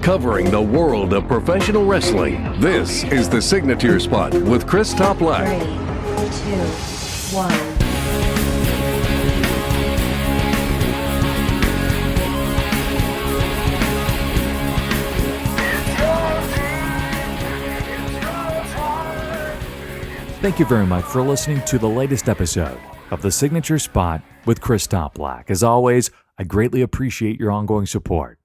covering the world of professional wrestling. This is the Signature Spot with Chris Toplack. 3, 2, 1. Thank you very much for listening to the latest episode of The Signature Spot with Chris Toplack. As always, I greatly appreciate your ongoing support.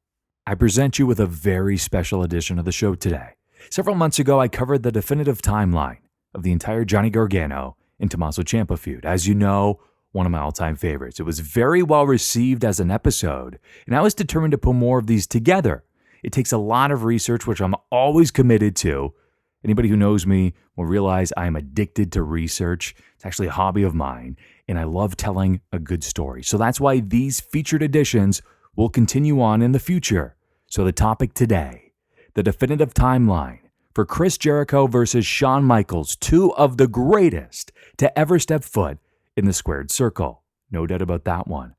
I present you with a very special edition of the show today. Several months ago, I covered the definitive timeline of the entire Johnny Gargano and Tommaso Ciampa feud. As you know, one of my all-time favorites. It was very well received as an episode, and I was determined to put more of these together. It takes a lot of research, which I'm always committed to. Anybody who knows me will realize I am addicted to research. It's actually a hobby of mine, and I love telling a good story. So that's why these featured editions will continue on in the future. So the topic today, the definitive timeline for Chris Jericho versus Shawn Michaels, two of the greatest to ever step foot in the squared circle. No doubt about that one.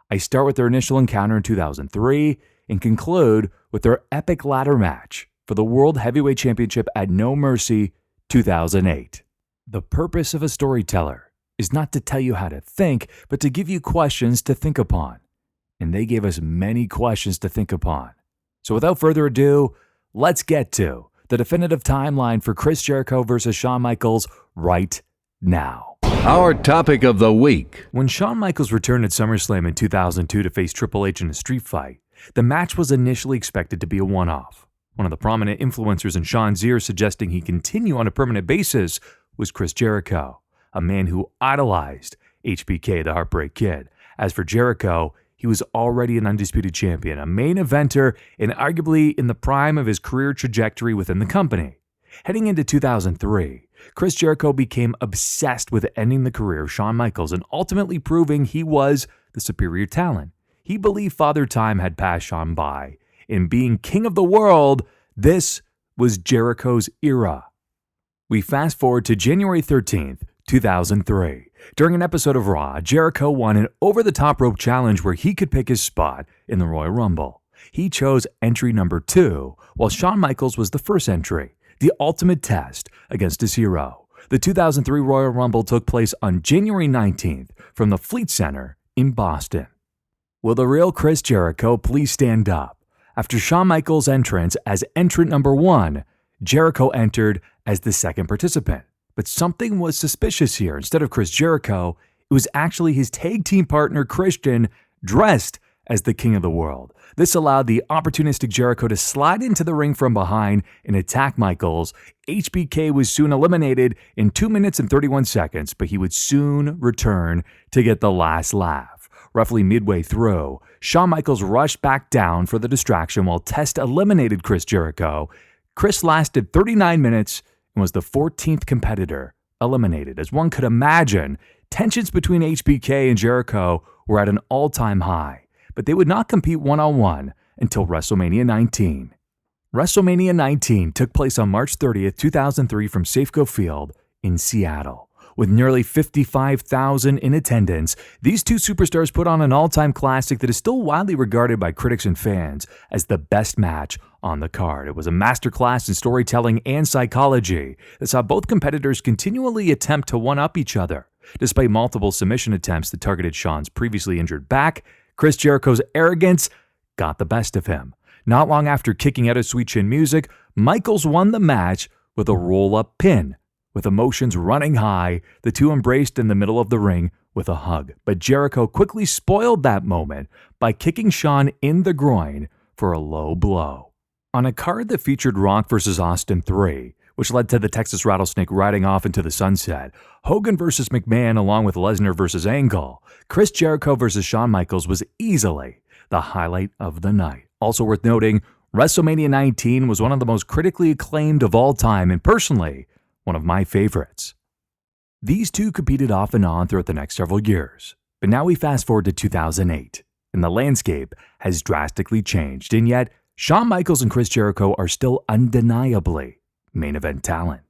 I start with their initial encounter in 2003 and conclude with their epic ladder match for the World Heavyweight Championship at No Mercy 2008. The purpose of a storyteller is not to tell you how to think, but to give you questions to think upon. And they gave us many questions to think upon. So without further ado, let's get to the definitive timeline for Chris Jericho versus Shawn Michaels right now. Our topic of the week. When Shawn Michaels returned at SummerSlam in 2002 to face Triple H in a street fight, the match was initially expected to be a one-off. One of the prominent influencers in Shawn's ear suggesting he continue on a permanent basis was Chris Jericho, a man who idolized HBK, the Heartbreak Kid. As for Jericho, he was already an undisputed champion, a main eventer, and arguably in the prime of his career trajectory within the company. Heading into 2003, Chris Jericho became obsessed with ending the career of Shawn Michaels and ultimately proving he was the superior talent. He believed Father Time had passed Shawn by. In being king of the world, this was Jericho's era. We fast forward to January 13th, 2003. During an episode of Raw, Jericho won an over-the-top rope challenge where he could pick his spot in the Royal Rumble. He chose entry number 2, while Shawn Michaels was the first entry, the ultimate test against his hero. The 2003 Royal Rumble took place on January 19th from the Fleet Center in Boston. Will the real Chris Jericho please stand up? After Shawn Michaels' entrance as entrant number 1, Jericho entered as the second participant. But something was suspicious here. Instead of Chris Jericho, it was actually his tag team partner Christian dressed as the King of the World. This allowed the opportunistic Jericho to slide into the ring from behind and attack Michaels. HBK was soon eliminated in 2 minutes and 31 seconds, but he would soon return to get the last laugh. Roughly midway through, Shawn Michaels rushed back down for the distraction while Test eliminated Chris Jericho. Chris lasted 39 minutes and was the 14th competitor eliminated. As one could imagine, tensions between HBK and Jericho were at an all-time high, but they would not compete one-on-one until WrestleMania 19. WrestleMania 19 took place on March 30th, 2003 from Safeco Field in Seattle. With nearly 55,000 in attendance, these two superstars put on an all-time classic that is still widely regarded by critics and fans as the best match on the card. It was a masterclass in storytelling and psychology that saw both competitors continually attempt to one-up each other. Despite multiple submission attempts that targeted Shawn's previously injured back, Chris Jericho's arrogance got the best of him. Not long after kicking out of Sweet Chin Music, Michaels won the match with a roll-up pin. With emotions running high, the two embraced in the middle of the ring with a hug. But Jericho quickly spoiled that moment by kicking Shawn in the groin for a low blow. On a card that featured Rock vs. Austin 3, which led to the Texas Rattlesnake riding off into the sunset, Hogan vs. McMahon along with Lesnar vs. Angle, Chris Jericho vs. Shawn Michaels was easily the highlight of the night. Also worth noting, WrestleMania 19 was one of the most critically acclaimed of all time, and personally, one of my favorites. These two competed off and on throughout the next several years, but now we fast forward to 2008, and the landscape has drastically changed, and yet Shawn Michaels and Chris Jericho are still undeniably main event talent.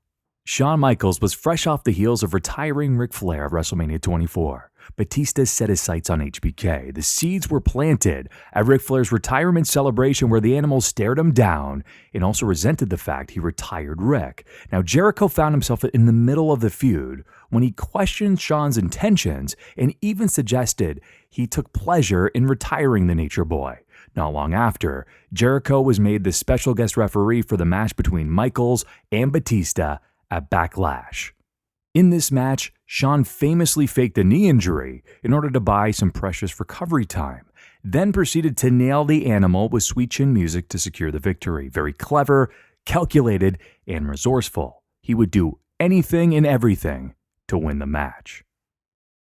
Shawn Michaels was fresh off the heels of retiring Ric Flair at WrestleMania 24. Batista set his sights on HBK. The seeds were planted at Ric Flair's retirement celebration where the Animal stared him down and also resented the fact he retired Ric. Now, Jericho found himself in the middle of the feud when he questioned Shawn's intentions and even suggested he took pleasure in retiring the Nature Boy. Not long after, Jericho was made the special guest referee for the match between Michaels and Batista at Backlash. In this match, Shawn famously faked a knee injury in order to buy some precious recovery time, then proceeded to nail the Animal with sweet chin music to secure the victory. Very clever, calculated, and resourceful. He would do anything and everything to win the match.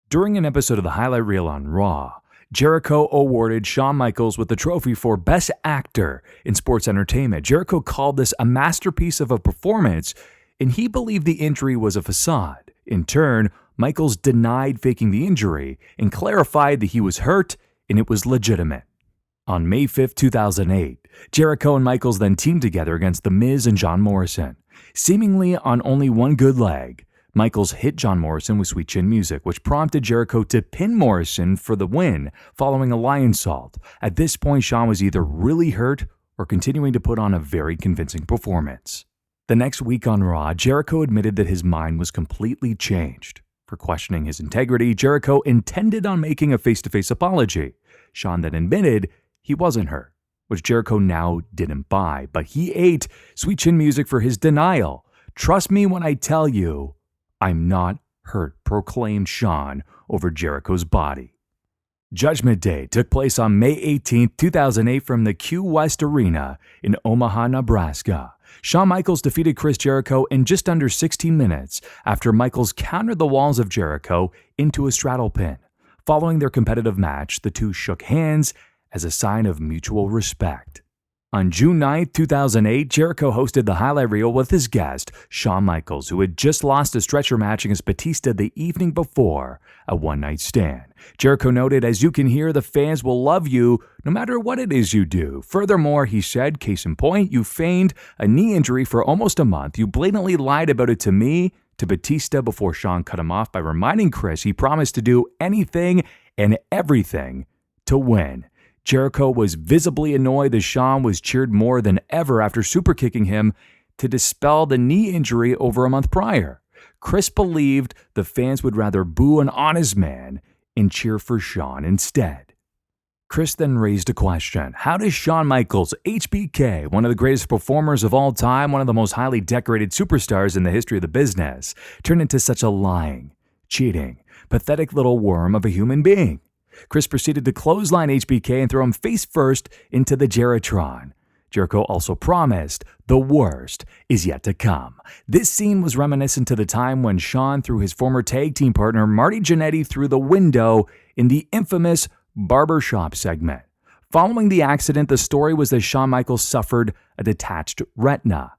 During an episode of the highlight reel on Raw, Jericho awarded Shawn Michaels with the trophy for Best Actor in Sports Entertainment. Jericho called this a masterpiece of a performance, and he believed the injury was a facade. In turn, Michaels denied faking the injury and clarified that he was hurt and it was legitimate. On May 5, 2008, Jericho and Michaels then teamed together against The Miz and John Morrison. Seemingly on only one good leg, Michaels hit John Morrison with sweet chin music, which prompted Jericho to pin Morrison for the win following a lion salt. At this point, Shawn was either really hurt or continuing to put on a very convincing performance. The next week on Raw, Jericho admitted that his mind was completely changed. For questioning his integrity, Jericho intended on making a face-to-face apology. Shawn then admitted he wasn't hurt, which Jericho now didn't buy, but he ate sweet chin music for his denial. "Trust me when I tell you, I'm not hurt," proclaimed Shawn over Jericho's body. Judgment Day took place on May 18, 2008 from the Q West Arena in Omaha, Nebraska. Shawn Michaels defeated Chris Jericho in just under 16 minutes after Michaels countered the walls of Jericho into a straddle pin. Following their competitive match, the two shook hands as a sign of mutual respect. On June 9, 2008, Jericho hosted the highlight reel with his guest, Shawn Michaels, who had just lost a stretcher match against Batista the evening before, a one-night stand. Jericho noted, "As you can hear, the fans will love you no matter what it is you do. Furthermore," he said, "case in point, you feigned a knee injury for almost a month. You blatantly lied about it to me, to Batista," before Shawn cut him off by reminding Chris he promised to do anything and everything to win. Jericho was visibly annoyed as Shawn was cheered more than ever after superkicking him to dispel the knee injury over a month prior. Chris believed the fans would rather boo an honest man and cheer for Shawn instead. Chris then raised a question. How does Shawn Michaels, HBK, one of the greatest performers of all time, one of the most highly decorated superstars in the history of the business, turn into such a lying, cheating, pathetic little worm of a human being? Chris proceeded to clothesline HBK and throw him face first into the Jeritron. Jericho also promised the worst is yet to come. This scene was reminiscent to the time when Shawn threw his former tag team partner Marty Jannetty through the window in the infamous barbershop segment. Following the accident, the story was that Shawn Michaels suffered a detached retina.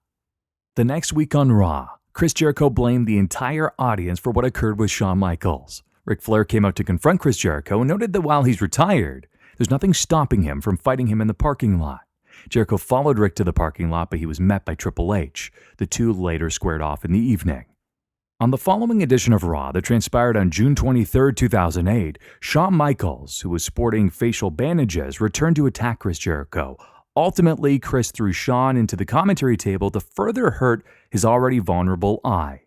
The next week on Raw, Chris Jericho blamed the entire audience for what occurred with Shawn Michaels. Ric Flair came out to confront Chris Jericho and noted that while he's retired, there's nothing stopping him from fighting him in the parking lot. Jericho followed Ric to the parking lot, but he was met by Triple H. The two later squared off in the evening. On the following edition of Raw that transpired on June 23, 2008, Shawn Michaels, who was sporting facial bandages, returned to attack Chris Jericho. Ultimately, Chris threw Shawn into the commentary table to further hurt his already vulnerable eye.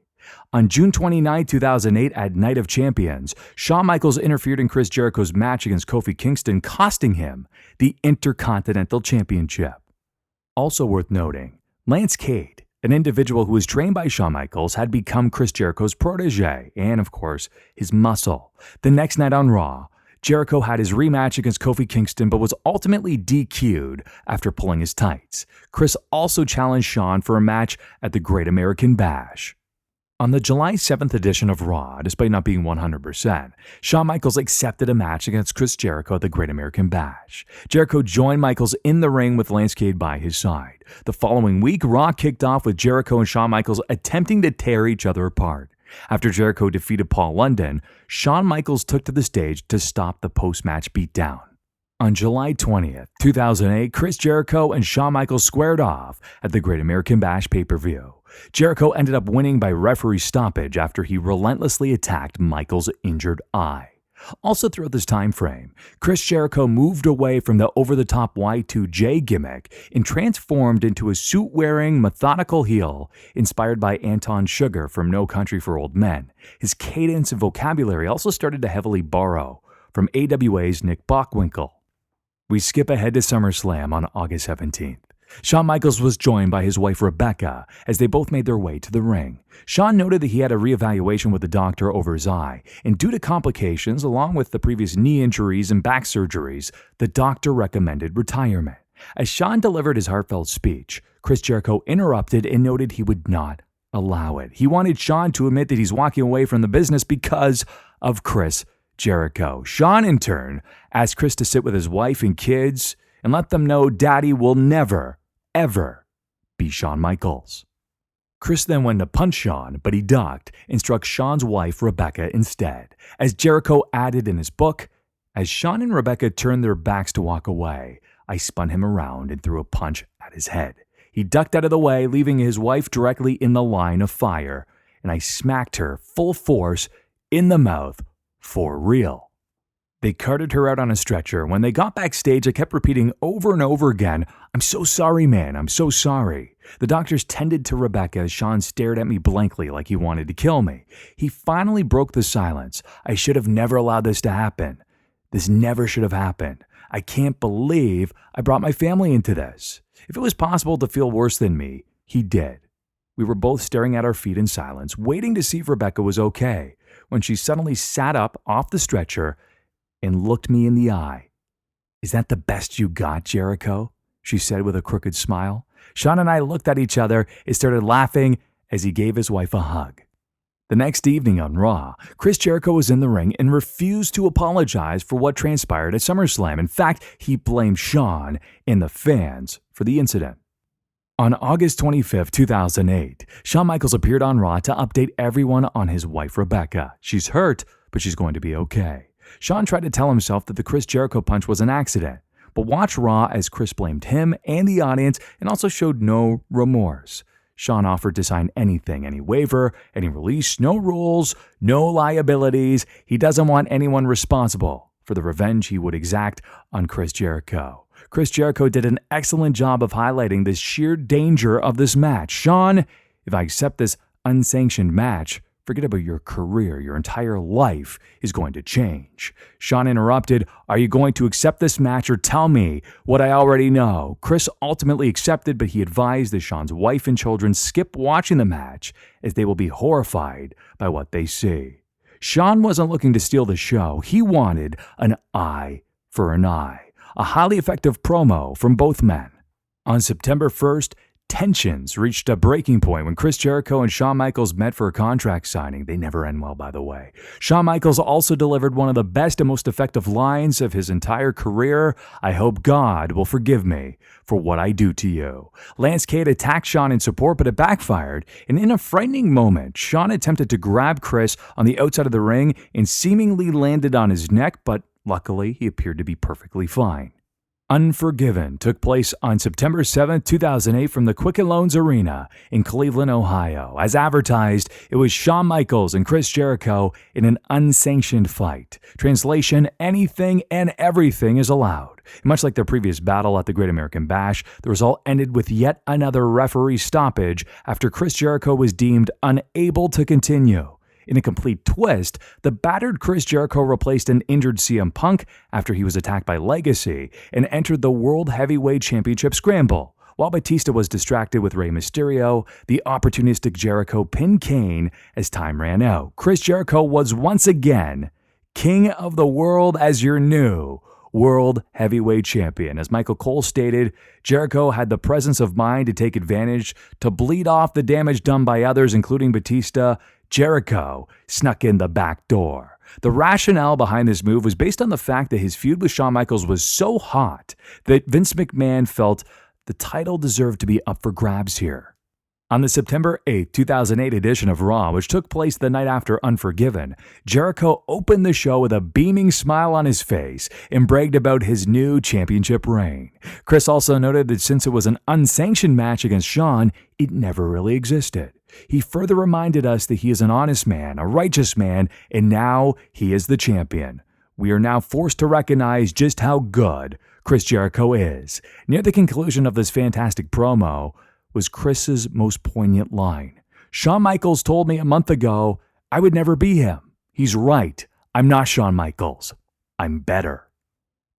On June 29, 2008, at Night of Champions, Shawn Michaels interfered in Chris Jericho's match against Kofi Kingston, costing him the Intercontinental Championship. Also worth noting, Lance Cade, an individual who was trained by Shawn Michaels, had become Chris Jericho's protege and, of course, his muscle. The next night on Raw, Jericho had his rematch against Kofi Kingston but was ultimately DQ'd after pulling his tights. Chris also challenged Shawn for a match at the Great American Bash. On the July 7th edition of Raw, despite not being 100%, Shawn Michaels accepted a match against Chris Jericho at the Great American Bash. Jericho joined Michaels in the ring with Lance Cade by his side. The following week, Raw kicked off with Jericho and Shawn Michaels attempting to tear each other apart. After Jericho defeated Paul London, Shawn Michaels took to the stage to stop the post-match beatdown. On July 20th, 2008, Chris Jericho and Shawn Michaels squared off at the Great American Bash pay-per-view. Jericho ended up winning by referee stoppage after he relentlessly attacked Michaels' injured eye. Also throughout this time frame, Chris Jericho moved away from the over-the-top Y2J gimmick and transformed into a suit-wearing, methodical heel inspired by Anton Sugar from No Country for Old Men. His cadence and vocabulary also started to heavily borrow from AWA's Nick Bockwinkel. We skip ahead to SummerSlam on August 17th. Shawn Michaels was joined by his wife Rebecca as they both made their way to the ring. Shawn noted that he had a reevaluation with the doctor over his eye, and due to complications along with the previous knee injuries and back surgeries, the doctor recommended retirement. As Shawn delivered his heartfelt speech, Chris Jericho interrupted and noted he would not allow it. He wanted Shawn to admit that he's walking away from the business because of Chris Jericho. Shawn, in turn, asked Chris to sit with his wife and kids and let them know Daddy will never, ever be Shawn Michaels. Chris then went to punch Shawn, but he ducked and struck Shawn's wife, Rebecca, instead. As Jericho added in his book, as Shawn and Rebecca turned their backs to walk away, I spun him around and threw a punch at his head. He ducked out of the way, leaving his wife directly in the line of fire, and I smacked her full force in the mouth for real. They carted her out on a stretcher. When they got backstage, I kept repeating over and over again, "I'm so sorry, man, I'm so sorry." The doctors tended to Rebecca as Shawn stared at me blankly like he wanted to kill me. He finally broke the silence. "I should have never allowed this to happen. This never should have happened. I can't believe I brought my family into this." If it was possible to feel worse than me, he did. We were both staring at our feet in silence, waiting to see if Rebecca was okay, when she suddenly sat up off the stretcher and looked me in the eye. "Is that the best you got, Jericho?" she said with a crooked smile. Shawn and I looked at each other and started laughing as he gave his wife a hug. The next evening on Raw, Chris Jericho was in the ring and refused to apologize for what transpired at SummerSlam. In fact, he blamed Shawn and the fans for the incident. On August 25, 2008, Shawn Michaels appeared on Raw to update everyone on his wife Rebecca. She's hurt, but she's going to be okay. Shawn tried to tell himself that the Chris Jericho punch was an accident, but watch Raw as Chris blamed him and the audience and also showed no remorse. Shawn offered to sign anything, any waiver, any release, no rules, no liabilities. He doesn't want anyone responsible for the revenge he would exact on Chris Jericho. Chris Jericho did an excellent job of highlighting the sheer danger of this match. "Shawn, if I accept this unsanctioned match, forget about your career. Your entire life is going to change." Shawn interrupted, "Are you going to accept this match or tell me what I already know?" Chris ultimately accepted, but he advised that Shawn's wife and children skip watching the match as they will be horrified by what they see. Shawn wasn't looking to steal the show. He wanted an eye for an eye. A highly effective promo from both men. On September 1st, tensions reached a breaking point when Chris Jericho and Shawn Michaels met for a contract signing. They never end well, by the way. Shawn Michaels also delivered one of the best and most effective lines of his entire career. "I hope God will forgive me for what I do to you." Lance Cade attacked Shawn in support, but it backfired. And in a frightening moment, Shawn attempted to grab Chris on the outside of the ring and seemingly landed on his neck, but luckily he appeared to be perfectly fine. Unforgiven took place on September 7, 2008 from the Quicken Loans Arena in Cleveland, Ohio. As advertised, it was Shawn Michaels and Chris Jericho in an unsanctioned fight. Translation, anything and everything is allowed. Much like their previous battle at the Great American Bash, the result ended with yet another referee stoppage after Chris Jericho was deemed unable to continue. In a complete twist, the battered Chris Jericho replaced an injured CM Punk after he was attacked by Legacy and entered the World Heavyweight Championship Scramble. While Batista was distracted with Rey Mysterio, the opportunistic Jericho pinned Kane as time ran out. Chris Jericho was once again King of the World as your new World Heavyweight Champion. As Michael Cole stated, Jericho had the presence of mind to take advantage to bleed off the damage done by others, including Batista. Jericho snuck in the back door. The rationale behind this move was based on the fact that his feud with Shawn Michaels was so hot that Vince McMahon felt the title deserved to be up for grabs here. On the September 8, 2008 edition of Raw, which took place the night after Unforgiven, Jericho opened the show with a beaming smile on his face and bragged about his new championship reign. Chris also noted that since it was an unsanctioned match against Shawn, it never really existed. He further reminded us that he is an honest man, a righteous man, and now he is the champion. We are now forced to recognize just how good Chris Jericho is. Near the conclusion of this fantastic promo was Chris's most poignant line. Shawn Michaels told me a month ago I would never be him. He's right. I'm not Shawn Michaels. I'm better.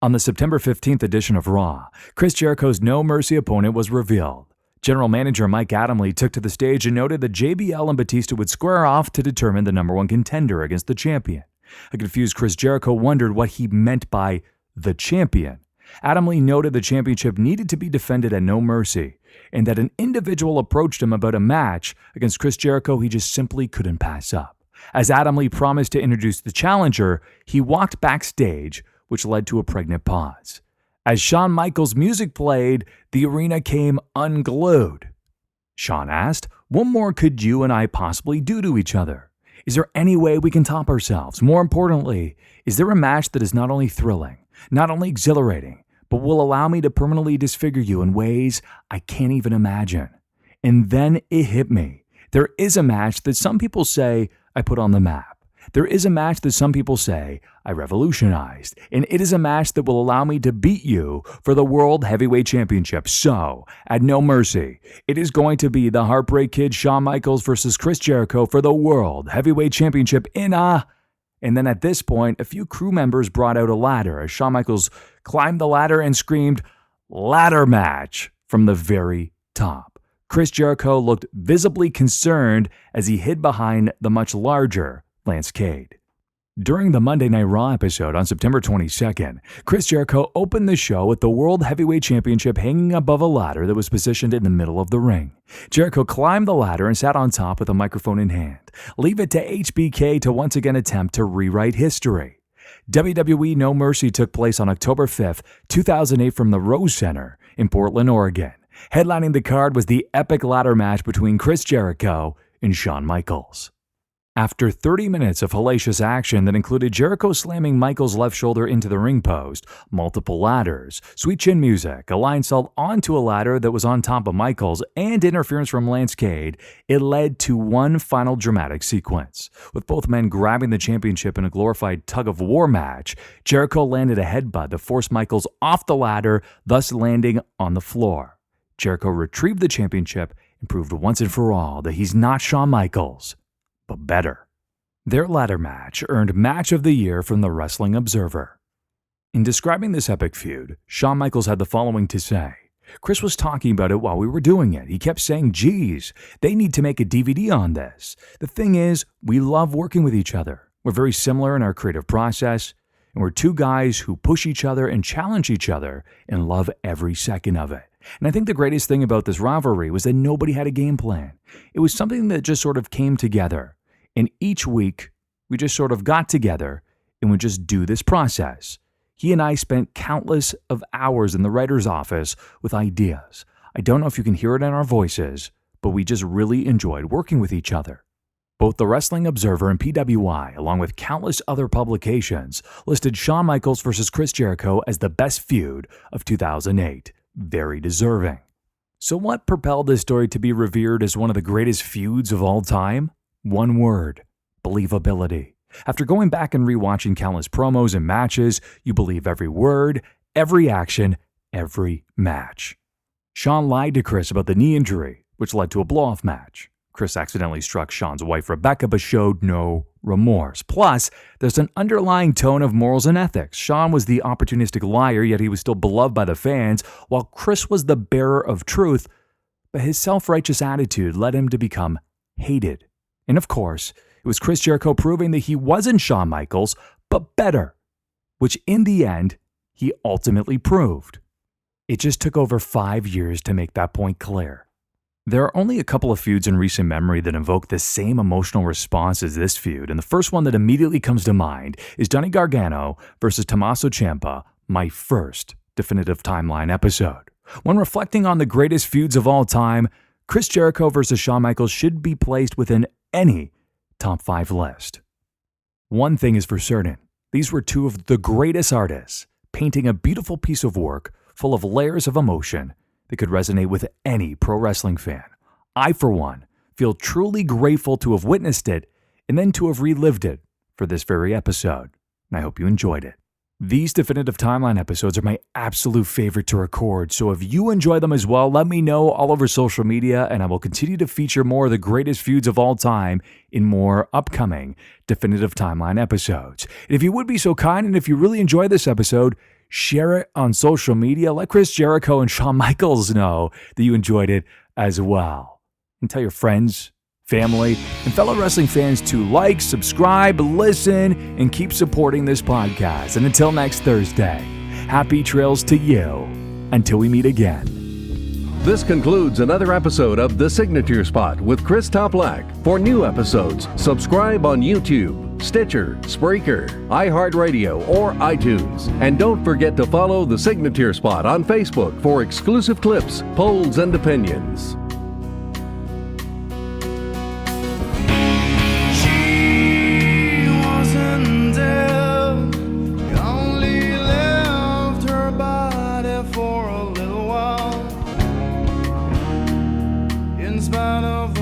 On the September 15th edition of Raw, Chris Jericho's No Mercy opponent was revealed. General Manager Mike Adamle took to the stage and noted that JBL and Batista would square off to determine the number one contender against the champion. A confused Chris Jericho wondered what he meant by the champion. Adamle noted the championship needed to be defended at No Mercy, and that an individual approached him about a match against Chris Jericho he just simply couldn't pass up. As Adamle promised to introduce the challenger, he walked backstage, which led to a pregnant pause. As Shawn Michaels' music played, the arena came unglued. Shawn asked, "What more could you and I possibly do to each other? Is there any way we can top ourselves? More importantly, is there a match that is not only thrilling, not only exhilarating, but will allow me to permanently disfigure you in ways I can't even imagine?" And then it hit me. There is a match that some people say I put on the map. There is a match that some people say I revolutionized, and it is a match that will allow me to beat you for the World Heavyweight Championship. So, at No Mercy, it is going to be the Heartbreak Kid Shawn Michaels versus Chris Jericho for the World Heavyweight Championship in a... And then at this point, a few crew members brought out a ladder as Shawn Michaels climbed the ladder and screamed, "Ladder match," from the very top. Chris Jericho looked visibly concerned as he hid behind the much larger Lance Cade. During the Monday Night Raw episode on September 22nd, Chris Jericho opened the show with the World Heavyweight Championship hanging above a ladder that was positioned in the middle of the ring. Jericho climbed the ladder and sat on top with a microphone in hand. Leave it to HBK to once again attempt to rewrite history. WWE No Mercy took place on October 5th, 2008 from the Rose Center in Portland, Oregon. Headlining the card was the epic ladder match between Chris Jericho and Shawn Michaels. After 30 minutes of hellacious action that included Jericho slamming Michaels' left shoulder into the ring post, multiple ladders, sweet chin music, a lionsault onto a ladder that was on top of Michaels, and interference from Lance Cade, it led to one final dramatic sequence. With both men grabbing the championship in a glorified tug-of-war match, Jericho landed a headbutt that forced Michaels off the ladder, thus landing on the floor. Jericho retrieved the championship and proved once and for all that he's not Shawn Michaels, but better. Their ladder match earned Match of the Year from the Wrestling Observer. In describing this epic feud, Shawn Michaels had the following to say. Chris was talking about it while we were doing it. He kept saying, "Geez, they need to make a DVD on this." The thing is, we love working with each other. We're very similar in our creative process, and we're two guys who push each other and challenge each other and love every second of it. And I think the greatest thing about this rivalry was that nobody had a game plan. It was something that just sort of came together. And each week, we just sort of got together and would just do this process. He and I spent countless of hours in the writer's office with ideas. I don't know if you can hear it in our voices, but we just really enjoyed working with each other. Both the Wrestling Observer and PWI, along with countless other publications, listed Shawn Michaels versus Chris Jericho as the best feud of 2008. Very deserving. So what propelled this story to be revered as one of the greatest feuds of all time? One word: believability. After going back and rewatching countless promos and matches, you believe every word, every action, every match. Shawn lied to Chris about the knee injury, which led to a blow-off match. Chris accidentally struck Shawn's wife Rebecca but showed no remorse. Plus, there's an underlying tone of morals and ethics. Shawn was the opportunistic liar, yet he was still beloved by the fans, while Chris was the bearer of truth, but his self-righteous attitude led him to become hated. And of course, it was Chris Jericho proving that he wasn't Shawn Michaels, but better, which in the end, he ultimately proved. It just took over 5 years to make that point clear. There are only a couple of feuds in recent memory that invoke the same emotional response as this feud, and the first one that immediately comes to mind is Johnny Gargano versus Tommaso Ciampa, my first definitive timeline episode. When reflecting on the greatest feuds of all time, Chris Jericho versus Shawn Michaels should be placed within any top 5 list. One thing is for certain, these were two of the greatest artists, painting a beautiful piece of work full of layers of emotion that could resonate with any pro wrestling fan. I, for one, feel truly grateful to have witnessed it and then to have relived it for this very episode, and I hope you enjoyed it. These Definitive Timeline episodes are my absolute favorite to record, so if you enjoy them as well, let me know all over social media, and I will continue to feature more of the greatest feuds of all time in more upcoming Definitive Timeline episodes. And if you would be so kind, and if you really enjoy this episode, share it on social media. Let Chris Jericho and Shawn Michaels know that you enjoyed it as well. And tell your friends, family, and fellow wrestling fans to like, subscribe, listen, and keep supporting this podcast. And until next Thursday, happy trails to you until we meet again. This concludes another episode of The Signature Spot with Chris Toplack. For new episodes, subscribe on YouTube, Stitcher, Spreaker, iHeartRadio, or iTunes. And don't forget to follow The Signature Spot on Facebook for exclusive clips, polls, and opinions. In spite of the